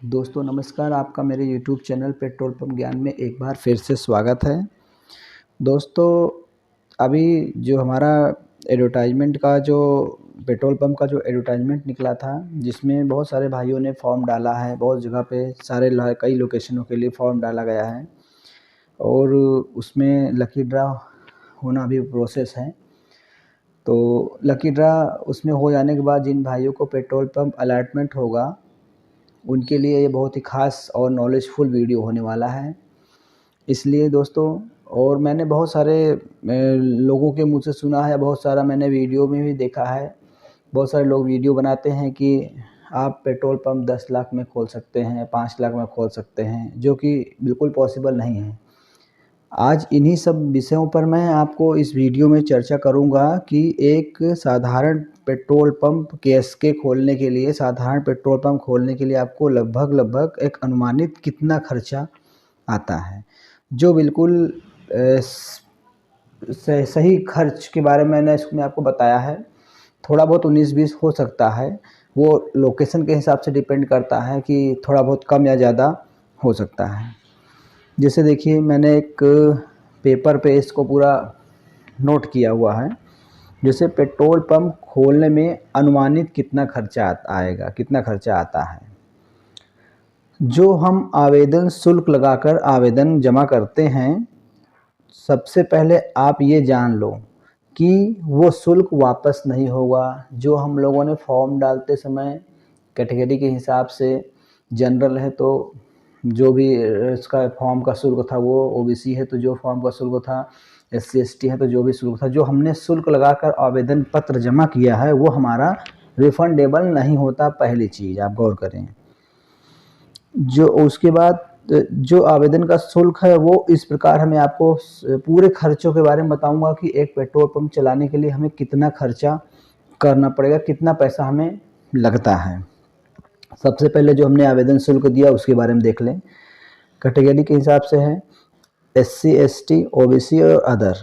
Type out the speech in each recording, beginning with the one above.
दोस्तों नमस्कार, आपका मेरे यूट्यूब चैनल पेट्रोल पंप ज्ञान में एक बार फिर से स्वागत है। दोस्तों अभी जो हमारा एडवर्टाइजमेंट का जो पेट्रोल पंप का जो एडवर्टाइजमेंट निकला था, जिसमें बहुत सारे भाइयों ने फॉर्म डाला है, बहुत जगह पे कई लोकेशनों के लिए फॉर्म डाला गया है और उसमें लकी ड्रा होना भी प्रोसेस है। तो लकी ड्रा उसमें हो जाने के बाद जिन भाइयों को पेट्रोल पंप अलॉटमेंट होगा, उनके लिए ये बहुत ही ख़ास और नॉलेजफुल वीडियो होने वाला है। इसलिए दोस्तों, और मैंने बहुत सारे लोगों के मुँह से सुना है, बहुत सारा मैंने वीडियो में भी देखा है। बहुत सारे लोग वीडियो बनाते हैं कि आप पेट्रोल पंप 10 लाख में खोल सकते हैं, 5 लाख में खोल सकते हैं, जो कि बिल्कुल पॉसिबल नहीं है। आज इन्हीं सब विषयों पर मैं आपको इस वीडियो में चर्चा करूंगा कि एक साधारण पेट्रोल पंप के खोलने के लिए, साधारण पेट्रोल पंप खोलने के लिए आपको लगभग एक अनुमानित कितना खर्चा आता है। जो बिल्कुल सही खर्च के बारे में मैंने इसमें आपको बताया है। थोड़ा बहुत 19-20 हो सकता है, वो लोकेशन के हिसाब से डिपेंड करता है कि थोड़ा बहुत कम या ज़्यादा हो सकता है। जैसे देखिए, मैंने एक पेपर पे इसको पूरा नोट किया हुआ है। जैसे पेट्रोल पंप खोलने में अनुमानित कितना खर्चा आएगा, कितना खर्चा आता है। जो हम आवेदन शुल्क लगाकर आवेदन जमा करते हैं, सबसे पहले आप ये जान लो कि वो शुल्क वापस नहीं होगा। जो हम लोगों ने फॉर्म डालते समय कैटेगरी के हिसाब से, जनरल है तो जो भी इसका फॉर्म का शुल्क था वो, ओबीसी है तो जो फॉर्म का शुल्क था, एससी एसटी है तो जो भी शुल्क था, जो हमने शुल्क लगाकर आवेदन पत्र जमा किया है वो हमारा रिफंडेबल नहीं होता। पहली चीज़ आप गौर करें। जो उसके बाद जो आवेदन का शुल्क है वो इस प्रकार, हमें आपको पूरे खर्चों के बारे में बताऊंगा कि एक पेट्रोल पंप चलाने के लिए हमें कितना खर्चा करना पड़ेगा, कितना पैसा हमें लगता है। सबसे पहले जो हमने आवेदन शुल्क दिया उसके बारे में देख लें। कैटेगरी के हिसाब से है एससी एसटी ओबीसी और अदर।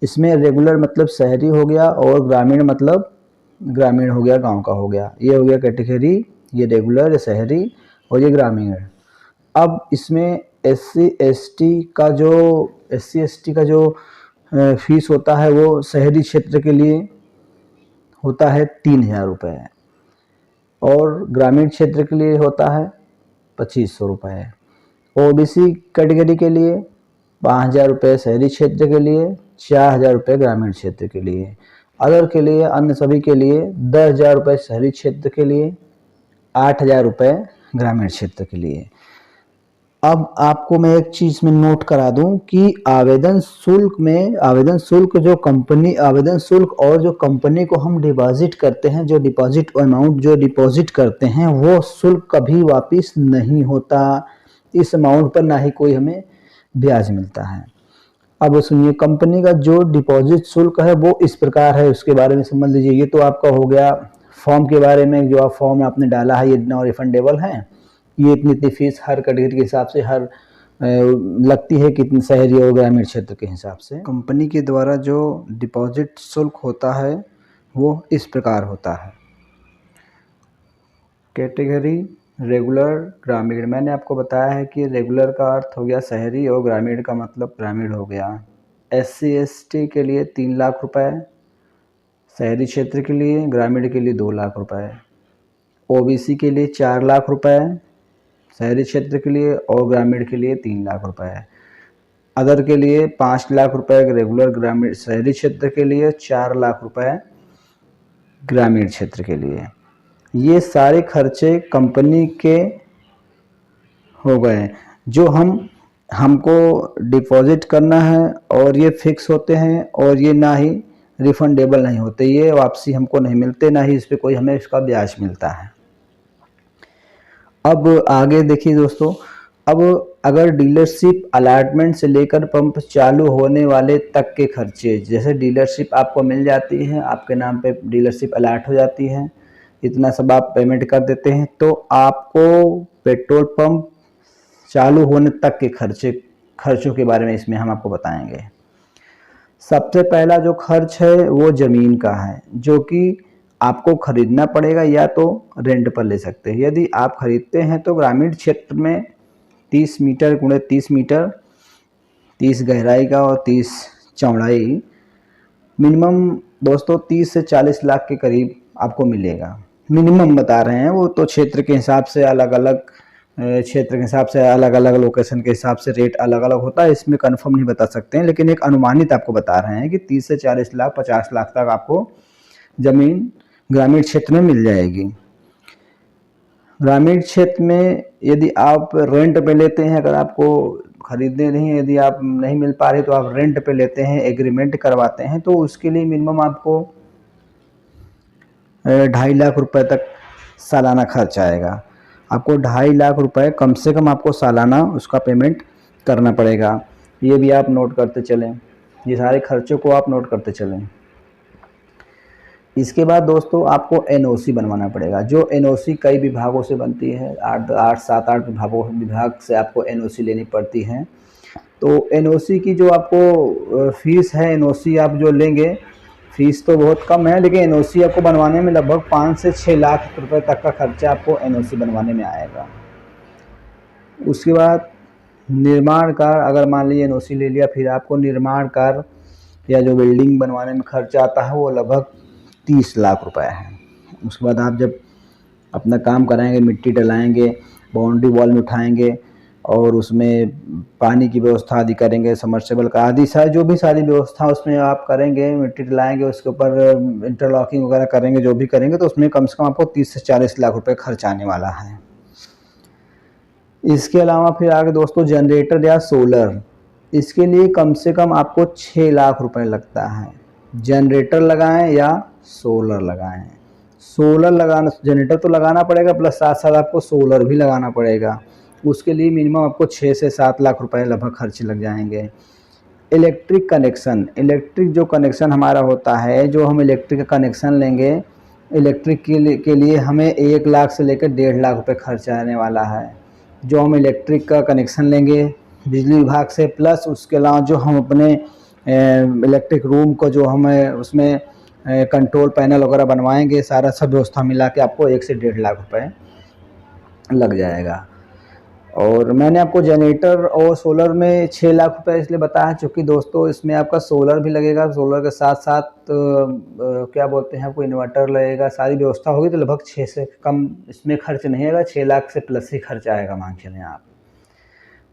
इसमें रेगुलर मतलब शहरी हो गया और ग्रामीण मतलब ग्रामीण हो गया, गांव का हो गया। ये हो गया कैटेगरी, ये रेगुलर, ये शहरी और ये ग्रामीण। अब इसमें एससी एसटी का जो फीस होता है वो शहरी क्षेत्र के लिए होता है 3000 रुपये और ग्रामीण क्षेत्र के लिए होता है 2500 रुपये। ओबीसी कैटेगरी के लिए 5000 रुपये, शहरी क्षेत्र के लिए 4000 रुपये, ग्रामीण क्षेत्र के लिए। अदर के लिए, अन्य सभी के लिए 10,000 रुपये शहरी क्षेत्र के लिए, 8,000 रुपये ग्रामीण क्षेत्र के लिए। अब आपको मैं एक चीज़ में नोट करा दूं कि आवेदन शुल्क जो कंपनी आवेदन शुल्क और जो कंपनी को हम डिपॉजिट करते हैं, जो डिपॉजिट अमाउंट जो डिपॉजिट करते हैं, वो शुल्क कभी वापस नहीं होता। इस अमाउंट पर ना ही कोई हमें ब्याज मिलता है। अब सुनिए, कंपनी का जो डिपॉजिट शुल्क है वो इस प्रकार है, उसके बारे में समझ लीजिए। ये तो आपका हो गया फॉर्म के बारे में, जो आप फॉर्म आपने डाला है ये नॉन रिफंडेबल है। ये इतनी फीस हर कैटेगरी के हिसाब से हर लगती है, कितनी शहरी और ग्रामीण क्षेत्र के हिसाब से। कंपनी के द्वारा जो डिपॉजिट शुल्क होता है वो इस प्रकार होता है। कैटेगरी रेगुलर, ग्रामीण। मैंने आपको बताया है कि रेगुलर का अर्थ हो गया शहरी और ग्रामीण का मतलब ग्रामीण हो गया। एससी एसटी के लिए 3 लाख रुपए, शहरी क्षेत्र के लिए, ग्रामीण के लिए 2 लाख रुपए। ओबीसी के लिए 4 लाख रुपए, शहरी क्षेत्र के लिए और ग्रामीण के लिए 3 लाख रुपए। अदर के लिए 5 लाख रुपए रेगुलर, ग्रामीण शहरी क्षेत्र के लिए, 4 लाख रुपए ग्रामीण क्षेत्र के लिए। ये सारे खर्चे कंपनी के हो गए जो हमको डिपॉजिट करना है, और ये फिक्स होते हैं और ये ना ही रिफंडेबल नहीं होते। ये वापसी हमको नहीं मिलते, ना ही इस पर कोई हमें इसका ब्याज मिलता है। अब आगे देखिए दोस्तों, अब अगर डीलरशिप अलॉटमेंट से लेकर पंप चालू होने वाले तक के खर्चे, जैसे डीलरशिप आपको मिल जाती है, आपके नाम पे डीलरशिप अलॉट हो जाती है, इतना सब आप पेमेंट कर देते हैं, तो आपको पेट्रोल पंप चालू होने तक के खर्चों के बारे में इसमें हम आपको बताएंगे। सबसे पहला जो खर्च है वो ज़मीन का है, जो कि आपको खरीदना पड़ेगा या तो रेंट पर ले सकते हैं। यदि आप खरीदते हैं तो ग्रामीण क्षेत्र में 30 मीटर गुणे 30 मीटर, 30 गहराई का और 30 चौड़ाई, मिनिमम दोस्तों 30 से 40 लाख के करीब आपको मिलेगा। मिनिमम बता रहे हैं, वो तो क्षेत्र के हिसाब से अलग अलग, क्षेत्र के हिसाब से अलग अलग, लोकेशन के हिसाब से रेट अलग अलग होता है, इसमें कंफर्म नहीं बता सकते हैं, लेकिन एक अनुमानित आपको बता रहे हैं कि 30 से 40 लाख 50 लाख तक आपको ज़मीन ग्रामीण क्षेत्र में मिल जाएगी। ग्रामीण क्षेत्र में यदि आप रेंट पे लेते हैं, अगर आपको खरीदने नहीं, यदि आप नहीं मिल पा रहे तो आप रेंट पे लेते हैं, एग्रीमेंट करवाते हैं, तो उसके लिए मिनिमम आपको 2.5 लाख रुपए तक सालाना खर्च आएगा। आपको 2.5 लाख रुपए कम से कम आपको सालाना उसका पेमेंट करना पड़ेगा। ये भी आप नोट करते चलें, ये सारे खर्चों को आप नोट करते चलें। इसके बाद दोस्तों आपको एनओसी बनवाना पड़ेगा। जो एनओसी कई विभागों से बनती है, 7-8 विभाग से आपको एनओसी लेनी पड़ती है। तो एनओसी की जो आपको फीस है, एनओसी आप जो लेंगे, फीस तो बहुत कम है, लेकिन एनओसी आपको बनवाने में लगभग 5 से 6 लाख रुपए तक का खर्चा आपको एनओसी बनवाने में आएगा। उसके बाद निर्माण कार्य, अगर मान लीजिए एनओसी ले लिया, फिर आपको निर्माण कार्य या जो बिल्डिंग बनवाने में खर्चा आता है वो लगभग 30 लाख रुपए है। उसके बाद आप जब अपना काम कराएंगे, मिट्टी डलाएंगे, बाउंड्री वॉल में उठाएंगे और उसमें पानी की व्यवस्था आदि करेंगे, सबमर्सिबल का आदि जो भी सारी व्यवस्था उसमें आप करेंगे, मिट्टी डलाएंगे, उसके ऊपर इंटरलॉकिंग वगैरह करेंगे, जो भी करेंगे, तो उसमें कम से कम आपको 30 से 40 लाख रुपए खर्च आने वाला है। इसके अलावा फिर आगे दोस्तों जनरेटर या सोलर, इसके लिए कम से कम आपको 6 लाख रुपए लगता है। जनरेटर लगाएं या सोलर लगाएं। सोलर लगाना, जनरेटर तो लगाना पड़ेगा, प्लस साथ साथ आपको सोलर भी लगाना पड़ेगा। उसके लिए मिनिमम आपको 6 से 7 लाख रुपए लगभग खर्च लग जाएंगे। इलेक्ट्रिक कनेक्शन, इलेक्ट्रिक जो कनेक्शन हमारा होता है, जो हम इलेक्ट्रिक का कनेक्शन लेंगे, इलेक्ट्रिक के लिए हमें 1 लाख से लेकर 1.5 लाख रुपए खर्च आने वाला है। जो हम इलेक्ट्रिक का कनेक्शन लेंगे बिजली विभाग से, प्लस उसके अलावा जो हम अपने इलेक्ट्रिक रूम को जो हमें उसमें कंट्रोल पैनल वगैरह बनवाएंगे, सारा सब व्यवस्था मिला के आपको 1 से 1.5 लाख रुपए लग जाएगा। और मैंने आपको जनरेटर और सोलर में 6 लाख रुपए इसलिए बताया क्योंकि दोस्तों इसमें आपका सोलर भी लगेगा, सोलर के साथ साथ क्या बोलते हैं, आपको इन्वर्टर लगेगा, सारी व्यवस्था होगी, तो लगभग 6 से कम इसमें खर्च नहीं आएगा, 6 लाख से प्लस ही खर्च आएगा, मान चलें आप।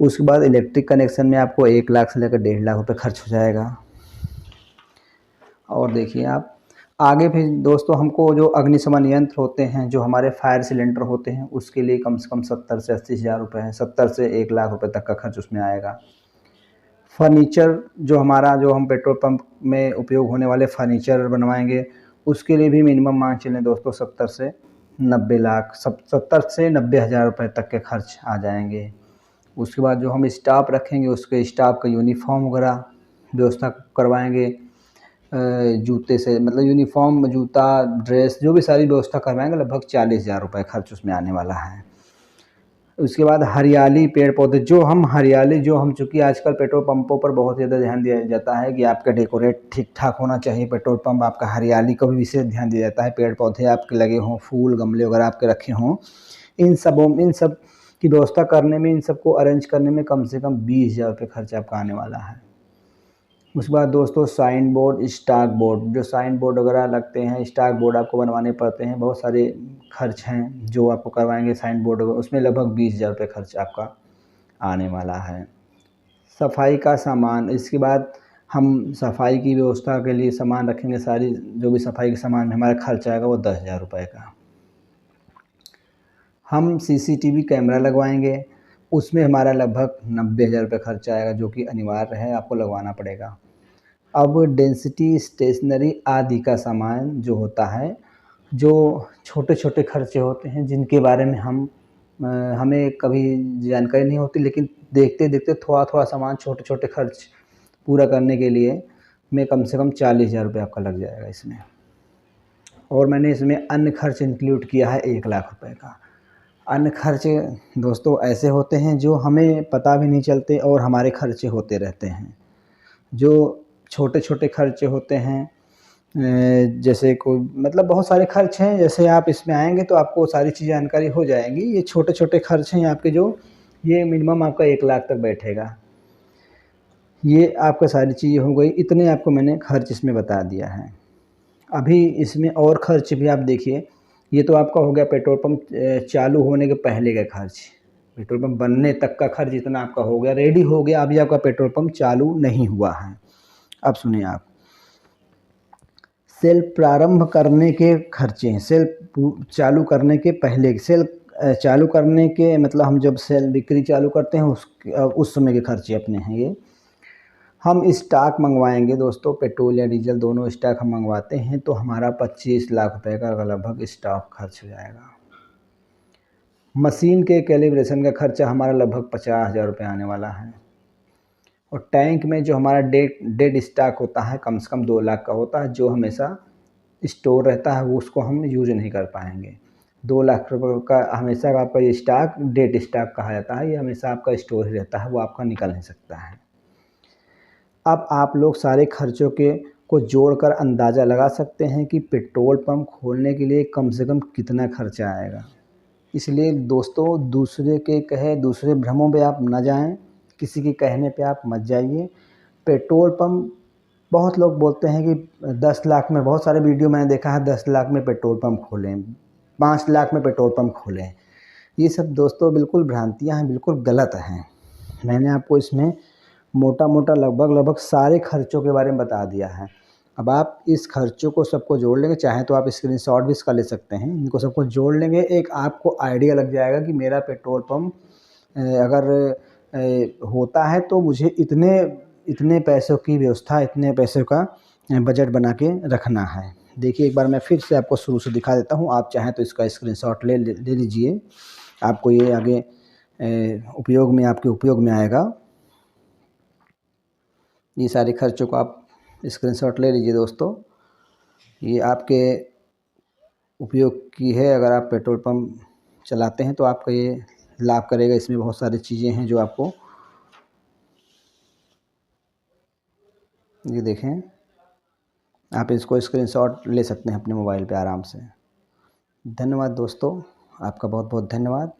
उसके बाद इलेक्ट्रिक कनेक्शन में आपको 1 लाख से लेकर 1.5 लाख रुपए खर्च हो जाएगा। और देखिए आप आगे भी दोस्तों, हमको जो अग्निशमन यंत्र होते हैं, जो हमारे फायर सिलेंडर होते हैं, उसके लिए कम से कम 70 से 80 हज़ार रुपये है, 70 से 1 लाख रुपए तक का खर्च उसमें आएगा। फर्नीचर जो हमारा, जो हम पेट्रोल पंप में उपयोग होने वाले फर्नीचर बनवाएंगे, उसके लिए भी मिनिमम मान चलें दोस्तों 70 से 90 लाख, 70 से 90 हज़ार रुपये तक के खर्च आ जाएंगे। उसके बाद जो हम स्टाफ रखेंगे, उसके स्टाफ का यूनिफॉर्म वगैरह व्यवस्था करवाएंगे, जूते से मतलब यूनिफॉर्म, जूता, ड्रेस, जो भी सारी व्यवस्था करवाएंगे, लगभग 40 हज़ार रुपये खर्च उसमें आने वाला है। उसके बाद हरियाली, पेड़ पौधे, जो हम चूँकि आजकल पेट्रोल पंपों पर बहुत ज़्यादा ध्यान दिया जाता है कि आपका डेकोरेट ठीक ठाक होना चाहिए पेट्रोल पंप, आपका हरियाली का भी विशेष ध्यान दिया जाता है, पेड़ पौधे आपके लगे हों, फूल गमले वगैरह आपके रखे हों, इन सब की व्यवस्था करने में, इन सबको अरेंज करने में कम से कम 20 हज़ार रुपये खर्च आपका आने वाला है। उसके बाद दोस्तों साइन बोर्ड, स्टाक बोर्ड, जो साइन बोर्ड वगैरह लगते हैं, स्टाक बोर्ड आपको बनवाने पड़ते हैं, बहुत सारे खर्च हैं जो आपको करवाएंगे साइन बोर्ड, उसमें लगभग 20 हज़ार रुपये खर्च आपका आने वाला है। सफाई का सामान, इसके बाद हम सफाई की व्यवस्था के लिए सामान रखेंगे, सारी जो भी सफाई के सामान में हमारा खर्च आएगा वो 10 हज़ार रुपये का। हम CCTV कैमरा लगवाएंगे, उसमें हमारा लगभग 90 हज़ार रुपये खर्च आएगा, जो कि अनिवार्य है, आपको लगवाना पड़ेगा। अब डेंसिटी, स्टेशनरी आदि का सामान जो होता है, जो छोटे छोटे खर्चे होते हैं, जिनके बारे में हमें कभी जानकारी नहीं होती, लेकिन देखते देखते थोड़ा थोड़ा सामान, छोटे छोटे खर्च पूरा करने के लिए में कम से कम 40 हज़ार रुपये आपका लग जाएगा इसमें। और मैंने इसमें अन्य खर्च इंक्लूड किया है 1 लाख रुपए का। अन्य खर्च दोस्तों ऐसे होते हैं जो हमें पता भी नहीं चलते और हमारे खर्चे होते रहते हैं। जो छोटे छोटे खर्चे होते हैं, जैसे कोई मतलब बहुत सारे खर्च हैं। जैसे आप इसमें आएँगे तो आपको सारी चीज़ें जानकारी हो जाएँगी। ये छोटे-छोटे खर्च हैं आपके जो ये मिनिमम आपका 1 लाख तक बैठेगा। ये आपका सारी चीज़ें हो गई, इतने आपको मैंने खर्च इसमें बता दिया है। अभी इसमें और खर्च भी आप देखिए, ये तो आपका हो गया पेट्रोल पंप चालू होने के पहले का खर्च। पेट्रोल पंप बनने तक का खर्च इतना आपका हो गया, रेडी हो गया, अभी आपका पेट्रोल पंप चालू नहीं हुआ है। अब सुनिए आप, सेल प्रारंभ करने के खर्चे हैं, सेल चालू करने के पहले, सेल चालू करने के मतलब हम जब सेल बिक्री चालू करते हैं उस समय के खर्चे अपने हैं ये। हम स्टॉक मंगवाएंगे दोस्तों, पेट्रोल या डीजल दोनों स्टॉक हम मंगवाते हैं तो हमारा 25 लाख रुपए का लगभग स्टॉक खर्च हो जाएगा। मशीन के कैलिब्रेशन का खर्चा हमारा लगभग 50,000 रुपये आने वाला है। और टैंक में जो हमारा डेड स्टॉक होता है कम से कम 2 लाख का होता है, जो हमेशा स्टोर रहता है, वो उसको हम यूज़ नहीं कर पाएंगे। 2 लाख रुपये का हमेशा आपका ये स्टॉक डेड स्टॉक कहा जाता है, ये हमेशा आपका स्टोर ही रहता है, वो आपका निकल नहीं सकता है। अब आप लोग सारे खर्चों को जोड़कर अंदाज़ा लगा सकते हैं कि पेट्रोल पंप खोलने के लिए कम से कम कितना खर्चा आएगा। इसलिए दोस्तों, दूसरे के कहे दूसरे भ्रमों पे आप ना जाएं, किसी के कहने पे आप मत जाइए। पेट्रोल पंप बहुत लोग बोलते हैं कि 10 लाख में, बहुत सारे वीडियो मैंने देखा है 10 लाख में पेट्रोल पंप खोलें, 5 लाख में पेट्रोल पंप खोलें। ये सब दोस्तों बिल्कुल भ्रांतियाँ हैं, बिल्कुल गलत हैं। मैंने आपको इसमें मोटा-मोटा लगभग सारे खर्चों के बारे में बता दिया है। अब आप इस खर्चों को सबको जोड़ लेंगे, चाहे तो आप स्क्रीनशॉट भी इसका ले सकते हैं। इनको सबको जोड़ लेंगे, एक आपको आइडिया लग जाएगा कि मेरा पेट्रोल पंप अगर होता है तो मुझे इतने पैसों की व्यवस्था, इतने पैसों का बजट बना के रखना है। देखिए एक बार मैं फिर से आपको शुरू से दिखा देता हूँ, आप चाहें तो इसका स्क्रीनशॉट ले लीजिए। आपको ये आगे आपके उपयोग में आएगा। ये सारे खर्चों को आप स्क्रीनशॉट ले लीजिए दोस्तों, ये आपके उपयोग की है। अगर आप पेट्रोल पंप चलाते हैं तो आपका ये लाभ करेगा। इसमें बहुत सारी चीज़ें हैं जो आपको, ये देखें, आप इसको स्क्रीनशॉट ले सकते हैं अपने मोबाइल पे आराम से। धन्यवाद दोस्तों, आपका बहुत बहुत धन्यवाद।